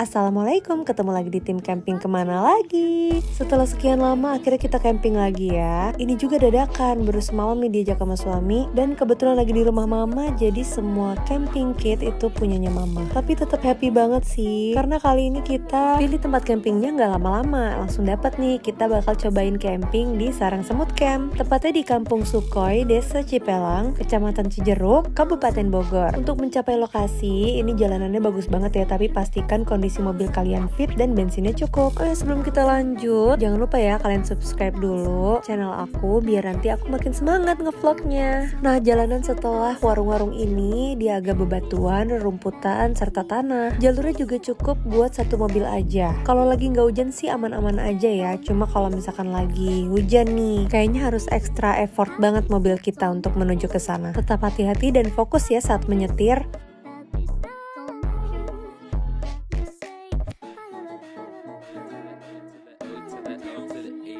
Assalamualaikum, ketemu lagi di tim camping kemana lagi? Setelah sekian lama akhirnya kita camping lagi ya. Ini juga dadakan, baru semalam nih diajak sama suami. Dan kebetulan lagi di rumah mama, jadi semua camping kit itu punyanya mama. Tapi tetap happy banget sih, karena kali ini kita pilih tempat campingnya gak lama-lama. Langsung dapat nih, kita bakal cobain camping di Sarang Semut Camp. Tepatnya di Kampung Sukhoi, Desa Cipelang, Kecamatan Cijeruk, Kabupaten Bogor. Untuk mencapai lokasi, ini jalanannya bagus banget ya, tapi pastikan kondisi mobil kalian fit dan bensinnya cukup. Sebelum kita lanjut, jangan lupa ya kalian subscribe dulu channel aku biar nanti aku makin semangat ngevlognya. Nah, jalanan setelah warung-warung ini dia agak bebatuan, rerumputan, serta tanah. Jalurnya juga cukup buat satu mobil aja. Kalau lagi nggak hujan sih aman-aman aja ya. Cuma kalau misalkan lagi hujan nih, kayaknya harus ekstra effort banget mobil kita untuk menuju ke sana. Tetap hati-hati dan fokus ya saat menyetir.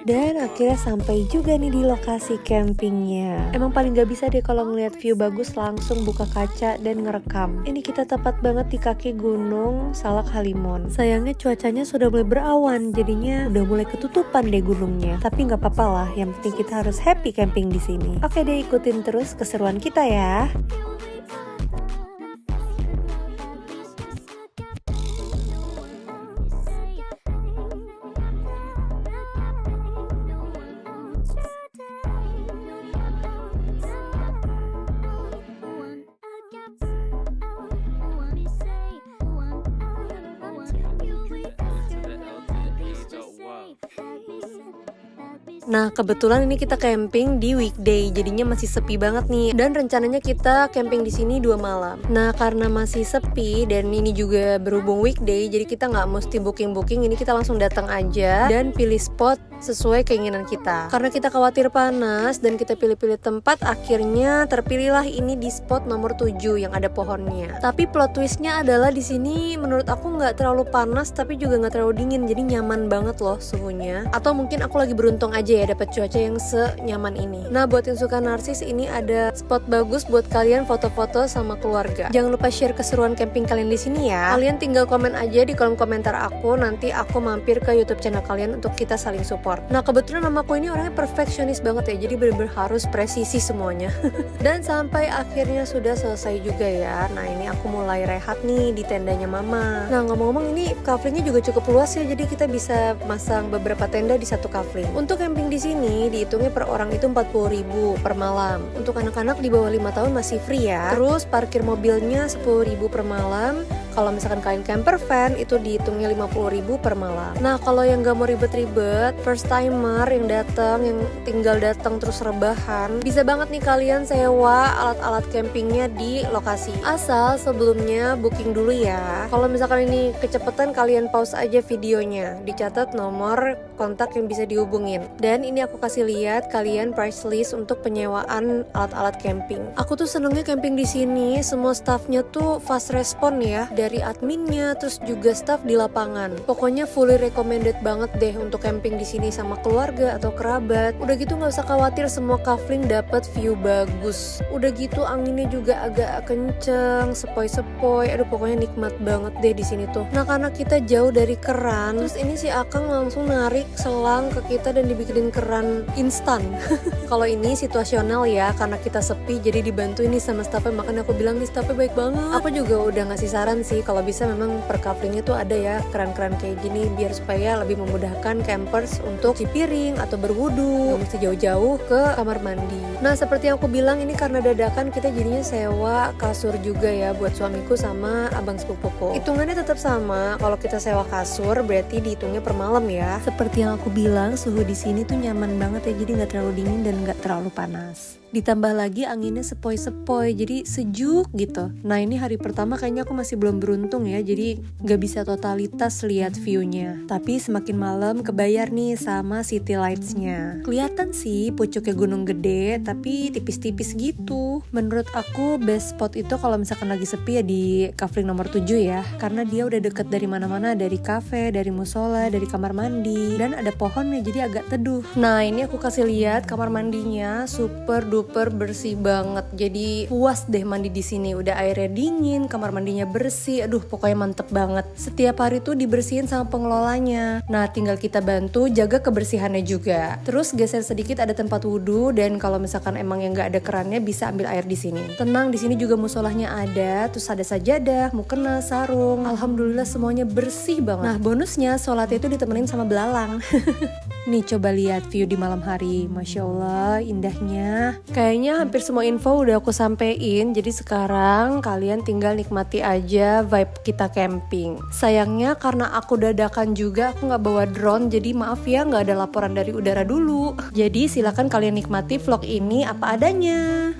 Dan akhirnya sampai juga nih di lokasi campingnya. Emang paling gak bisa deh kalau ngeliat view bagus langsung buka kaca dan ngerekam. Ini kita tepat banget di kaki gunung Salak Halimon. Sayangnya cuacanya sudah mulai berawan, jadinya udah mulai ketutupan deh gunungnya. Tapi gak apa-apa lah, yang penting kita harus happy camping di sini. Oke deh, ikutin terus keseruan kita ya. Nah, kebetulan ini kita camping di weekday, jadinya masih sepi banget nih. Dan rencananya kita camping di sini 2 malam. Nah, karena masih sepi dan ini juga berhubung weekday, jadi kita nggak mesti booking. Ini kita langsung datang aja dan pilih spot sesuai keinginan kita. Karena kita khawatir panas dan kita pilih-pilih tempat, akhirnya terpilihlah ini di spot nomor 7 yang ada pohonnya. Tapi plot twistnya adalah di sini menurut aku nggak terlalu panas tapi juga nggak terlalu dingin, jadi nyaman banget loh suhunya. Atau mungkin aku lagi beruntung aja ya dapat cuaca yang senyaman ini. Nah, buat yang suka narsis, ini ada spot bagus buat kalian foto-foto sama keluarga. Jangan lupa share keseruan camping kalian di sini ya. Kalian tinggal komen aja di kolom komentar aku, nanti aku mampir ke YouTube channel kalian untuk kita saling support. Nah, kebetulan mamaku ini orangnya perfeksionis banget ya, jadi bener-bener harus presisi semuanya. Dan sampai akhirnya sudah selesai juga ya. Nah, ini aku mulai rehat nih di tendanya mama. Nah, ngomong-ngomong ini kaflingnya juga cukup luas ya, jadi kita bisa masang beberapa tenda di satu kafling. Untuk camping di sini dihitungnya per orang itu 40.000 per malam. Untuk anak-anak di bawah 5 tahun masih free ya. Terus parkir mobilnya 10.000 per malam. Kalau misalkan kalian camper van itu dihitungnya 50.000 per malam. Nah, kalau yang gak mau ribet-ribet, first timer yang datang, yang tinggal datang terus rebahan, bisa banget nih kalian sewa alat-alat campingnya di lokasi. Asal sebelumnya booking dulu ya. Kalau misalkan ini kecepatan, kalian pause aja videonya, dicatat nomor kontak yang bisa dihubungin. Dan ini aku kasih lihat kalian price list untuk penyewaan alat-alat camping. Aku tuh senengnya camping di sini, semua staffnya tuh fast respon ya, dari adminnya terus juga staff di lapangan. Pokoknya fully recommended banget deh untuk camping di sini sama keluarga atau kerabat. Udah gitu nggak usah khawatir, semua kafling dapat view bagus. Udah gitu anginnya juga agak kenceng, sepoi-sepoi. Aduh, pokoknya nikmat banget deh di sini tuh. Nah, karena kita jauh dari keran, terus ini si Akang langsung narik selang ke kita dan dibikinin keran instan. Kalau ini situasional ya, karena kita sepi jadi dibantu ini sama staffnya. Makanya aku bilang nih staffnya baik banget. Aku juga udah ngasih saran sih, kalau bisa memang per kaflingnya tuh ada ya keran-keran kayak gini, biar supaya lebih memudahkan campers untuk cuci piring atau berwudu, nggak mesti jauh-jauh ke kamar mandi. Nah, seperti yang aku bilang, ini karena dadakan kita jadinya sewa kasur juga ya buat suamiku sama abang sepupuku. Hitungannya tetap sama, kalau kita sewa kasur berarti dihitungnya per malam ya. Seperti yang aku bilang, suhu di sini tuh nyaman banget ya, jadi nggak terlalu dingin dan nggak terlalu panas. Ditambah lagi anginnya sepoi-sepoi, jadi sejuk gitu. Nah, ini hari pertama kayaknya aku masih belum beruntung ya, jadi gak bisa totalitas lihat view-nya. Tapi semakin malam kebayar nih sama city lights-nya. Kelihatan sih pucuknya gunung gede, tapi tipis-tipis gitu. Menurut aku best spot itu kalau misalkan lagi sepi ya di kafling nomor 7 ya, karena dia udah deket dari mana-mana, dari kafe, dari musola, dari kamar mandi, dan ada pohonnya jadi agak teduh. Nah, ini aku kasih lihat kamar mandinya super duper super bersih banget. Jadi puas deh mandi di sini. Udah airnya dingin, kamar mandinya bersih. Aduh, pokoknya mantep banget. Setiap hari tuh dibersihin sama pengelolanya. Nah, tinggal kita bantu jaga kebersihannya juga. Terus geser sedikit ada tempat wudhu, dan kalau misalkan emang yang nggak ada kerannya bisa ambil air di sini. Tenang, di sini juga musolahnya ada. Terus ada sajadah, mukena, sarung. Alhamdulillah semuanya bersih banget. Nah, bonusnya sholatnya itu ditemenin sama belalang. Nih coba lihat view di malam hari, Masya Allah indahnya. Kayaknya hampir semua info udah aku sampein. Jadi sekarang kalian tinggal nikmati aja vibe kita camping. Sayangnya karena aku dadakan juga, aku gak bawa drone. Jadi maaf ya, gak ada laporan dari udara dulu. Jadi silakan kalian nikmati vlog ini apa adanya.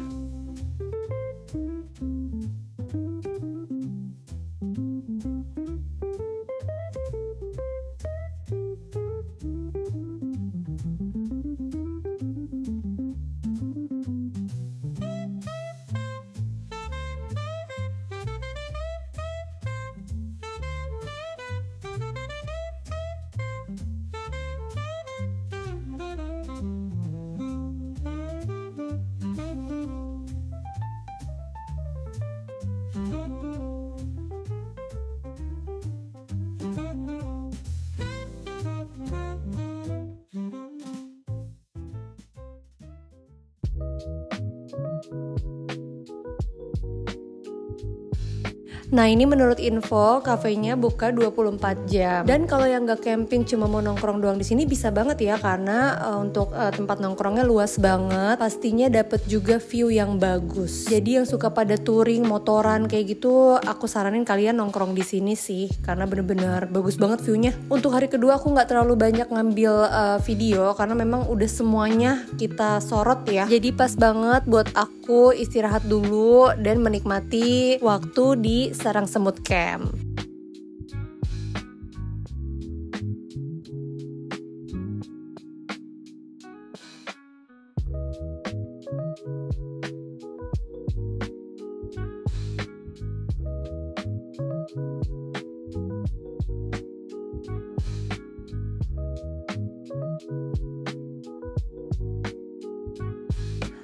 Nah, ini menurut info kafenya buka 24 jam. Dan kalau yang gak camping cuma mau nongkrong doang di sini bisa banget ya, karena untuk tempat nongkrongnya luas banget. Pastinya dapet juga view yang bagus. Jadi yang suka pada touring, motoran kayak gitu, aku saranin kalian nongkrong di sini sih, karena bener-bener bagus banget viewnya. Untuk hari kedua aku nggak terlalu banyak ngambil video karena memang udah semuanya kita sorot ya. Jadi pas banget buat aku istirahat dulu dan menikmati waktu di Sarang Semut Camp.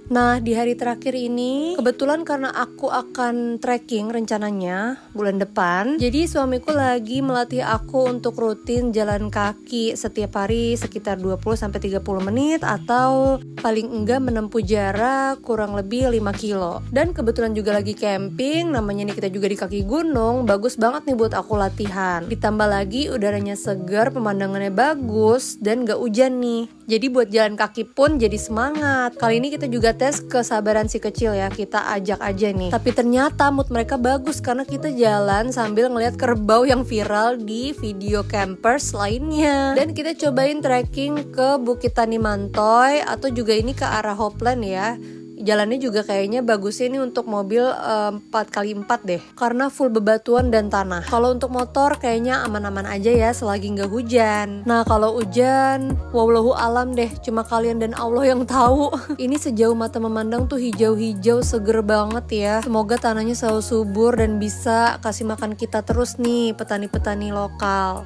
Nah, di hari terakhir ini kebetulan karena aku akan trekking rencananya bulan depan. Jadi suamiku lagi melatih aku untuk rutin jalan kaki setiap hari sekitar 20-30 menit atau paling enggak menempuh jarak kurang lebih 5 kilo. Dan kebetulan juga lagi camping, namanya nih kita juga di kaki gunung, bagus banget nih buat aku latihan. Ditambah lagi udaranya segar, pemandangannya bagus dan gak hujan nih. Jadi buat jalan kaki pun jadi semangat. Kali ini kita juga tes kesabaran si kecil ya, kita ajak aja nih. Tapi ternyata mood mereka bagus karena kita jalan sambil ngeliat kerbau yang viral di video campers lainnya. Dan kita cobain trekking ke Bukit Tani Mantoy atau juga ini ke arah Hopland ya. Jalannya juga kayaknya bagusnya ini untuk mobil 4x4 deh, karena full bebatuan dan tanah. Kalau untuk motor kayaknya aman-aman aja ya selagi nggak hujan. Nah kalau hujan, wallahu alam deh, cuma kalian dan Allah yang tahu. Ini sejauh mata memandang tuh hijau-hijau seger banget ya. Semoga tanahnya selalu subur dan bisa kasih makan kita terus nih petani-petani lokal.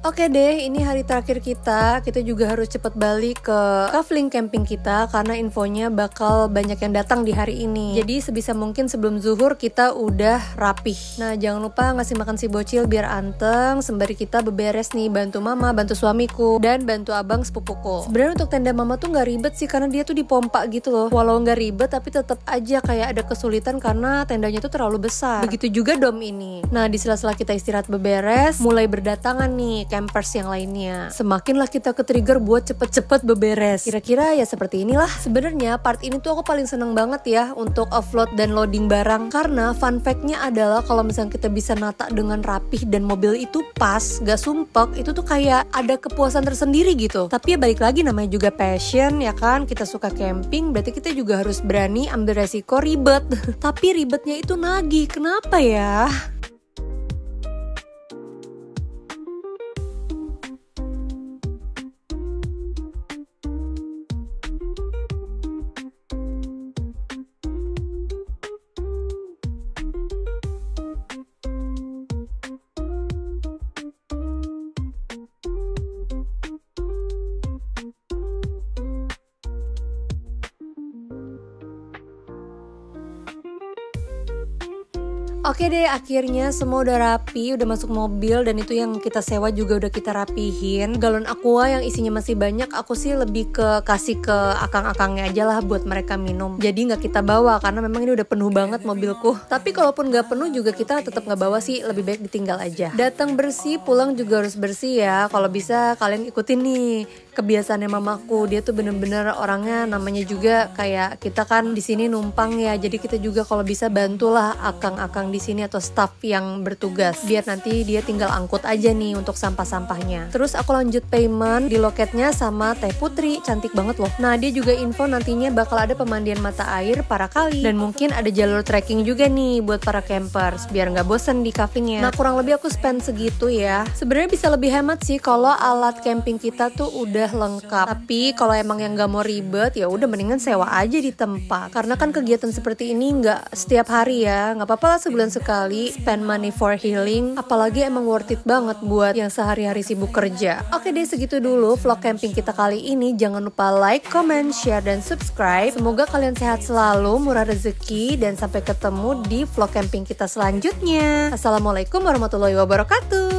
Oke deh, ini hari terakhir kita juga harus cepet balik ke kafling camping kita karena infonya bakal banyak yang datang di hari ini. Jadi sebisa mungkin sebelum zuhur kita udah rapih. Nah jangan lupa ngasih makan si bocil biar anteng, sembari kita beberes nih, bantu mama, bantu suamiku, dan bantu abang sepupuku. Sebenarnya untuk tenda mama tuh nggak ribet sih karena dia tuh dipompa gitu loh. Walau nggak ribet tapi tetap aja kayak ada kesulitan karena tendanya tuh terlalu besar. Begitu juga dom ini. Nah di sela-sela kita istirahat beberes, mulai berdatangan nih campers yang lainnya. Semakinlah kita ke-trigger buat cepet-cepet beberes. Kira-kira ya seperti inilah. Sebenarnya part ini tuh aku paling seneng banget ya untuk offload dan loading barang, karena fun fact-nya adalah kalau misalnya kita bisa nata dengan rapih dan mobil itu pas, gak sumpek, itu tuh kayak ada kepuasan tersendiri gitu. Tapi ya balik lagi, namanya juga passion ya kan, kita suka camping berarti kita juga harus berani ambil resiko ribet. Tapi ribetnya itu nagih, kenapa ya? Oke deh, akhirnya semua udah rapi, udah masuk mobil, dan itu yang kita sewa juga udah kita rapihin. Galon aqua yang isinya masih banyak, aku sih lebih kasih ke akang-akangnya aja lah buat mereka minum. Jadi nggak kita bawa karena memang ini udah penuh banget mobilku. Tapi kalaupun nggak penuh juga kita tetap nggak bawa sih, lebih baik ditinggal aja. Datang bersih, pulang juga harus bersih ya. Kalau bisa kalian ikutin nih kebiasaannya mamaku. Dia tuh bener-bener orangnya, namanya juga kayak kita kan di sini numpang ya. Jadi kita juga kalau bisa bantulah akang-akang di sini atau staff yang bertugas, biar nanti dia tinggal angkut aja nih untuk sampah-sampahnya. Terus aku lanjut payment di loketnya sama Teh Putri, cantik banget loh. Nah, dia juga info nantinya bakal ada pemandian mata air para kali, dan mungkin ada jalur trekking juga nih buat para campers biar nggak bosen di cafe-nya. Nah, kurang lebih aku spend segitu ya. Sebenarnya bisa lebih hemat sih kalau alat camping kita tuh udah lengkap. Tapi kalau emang yang nggak mau ribet ya udah mendingan sewa aja di tempat. Karena kan kegiatan seperti ini nggak setiap hari ya, nggak apa-apa lah sebulan sekali spend money for healing, apalagi emang worth it banget buat yang sehari-hari sibuk kerja. Oke deh, segitu dulu vlog camping kita kali ini. Jangan lupa like, comment, share, dan subscribe. Semoga kalian sehat selalu, murah rezeki, dan sampai ketemu di vlog camping kita selanjutnya. Assalamualaikum warahmatullahi wabarakatuh.